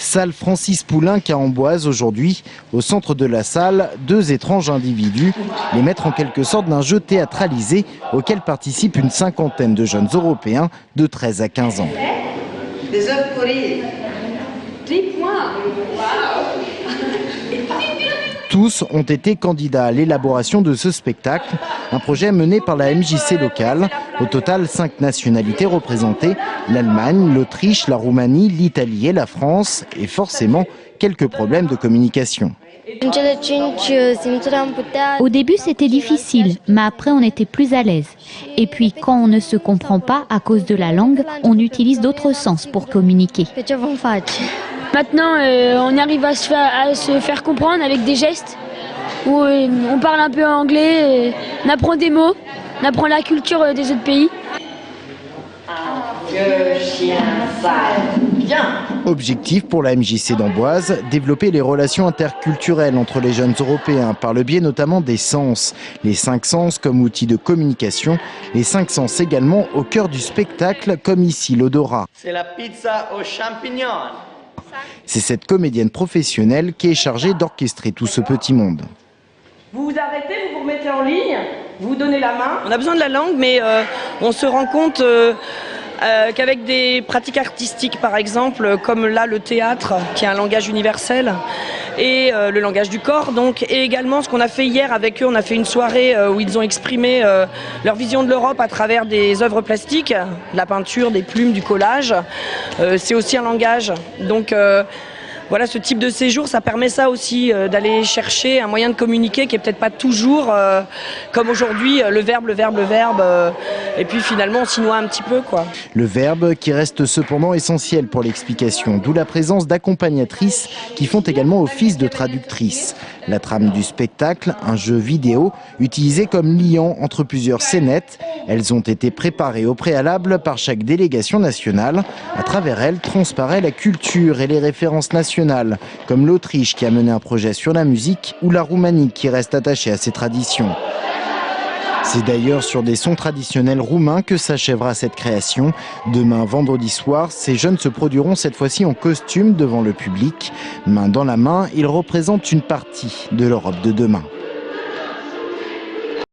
Salle Francis Poulenc à Amboise aujourd'hui. Au centre de la salle, deux étranges individus, les maîtres en quelque sorte d'un jeu théâtralisé auquel participent une cinquantaine de jeunes Européens de 13 à 15 ans. Des œufs pourris. 10 points. Tous ont été candidats à l'élaboration de ce spectacle, un projet mené par la MJC locale. Au total, 5 nationalités représentées, l'Allemagne, l'Autriche, la Roumanie, l'Italie et la France, et forcément quelques problèmes de communication. Au début, c'était difficile, mais après, on était plus à l'aise. Et puis, quand on ne se comprend pas à cause de la langue, on utilise d'autres sens pour communiquer. Maintenant, on arrive à se faire comprendre avec des gestes où on parle un peu anglais, on apprend des mots, on apprend la culture des autres pays. Objectif pour la MJC d'Amboise, développer les relations interculturelles entre les jeunes Européens par le biais notamment des sens. Les 5 sens comme outil de communication, les 5 sens également au cœur du spectacle comme ici l'odorat. C'est la pizza aux champignons. C'est cette comédienne professionnelle qui est chargée d'orchestrer tout ce petit monde. Vous vous arrêtez, vous vous remettez en ligne, vous donnez la main. On a besoin de la langue, mais on se rend compte qu'avec des pratiques artistiques, par exemple, comme là le théâtre, qui est un langage universel, et le langage du corps, donc, et également ce qu'on a fait hier avec eux, on a fait une soirée où ils ont exprimé leur vision de l'Europe à travers des œuvres plastiques, de la peinture, des plumes, du collage. C'est aussi un langage. Donc voilà, ce type de séjour, ça permet ça aussi, d'aller chercher un moyen de communiquer qui est peut-être pas toujours comme aujourd'hui, le verbe, et puis finalement on s'y noie un petit peu, quoi. Le verbe qui reste cependant essentiel pour l'explication, d'où la présence d'accompagnatrices qui font également office de traductrices. La trame du spectacle, un jeu vidéo utilisé comme liant entre plusieurs scénettes. Elles ont été préparées au préalable par chaque délégation nationale. À travers elles transparaît la culture et les références nationales, comme l'Autriche qui a mené un projet sur la musique ou la Roumanie qui reste attachée à ses traditions. C'est d'ailleurs sur des sons traditionnels roumains que s'achèvera cette création. Demain, vendredi soir, ces jeunes se produiront cette fois-ci en costume devant le public. Main dans la main, ils représentent une partie de l'Europe de demain.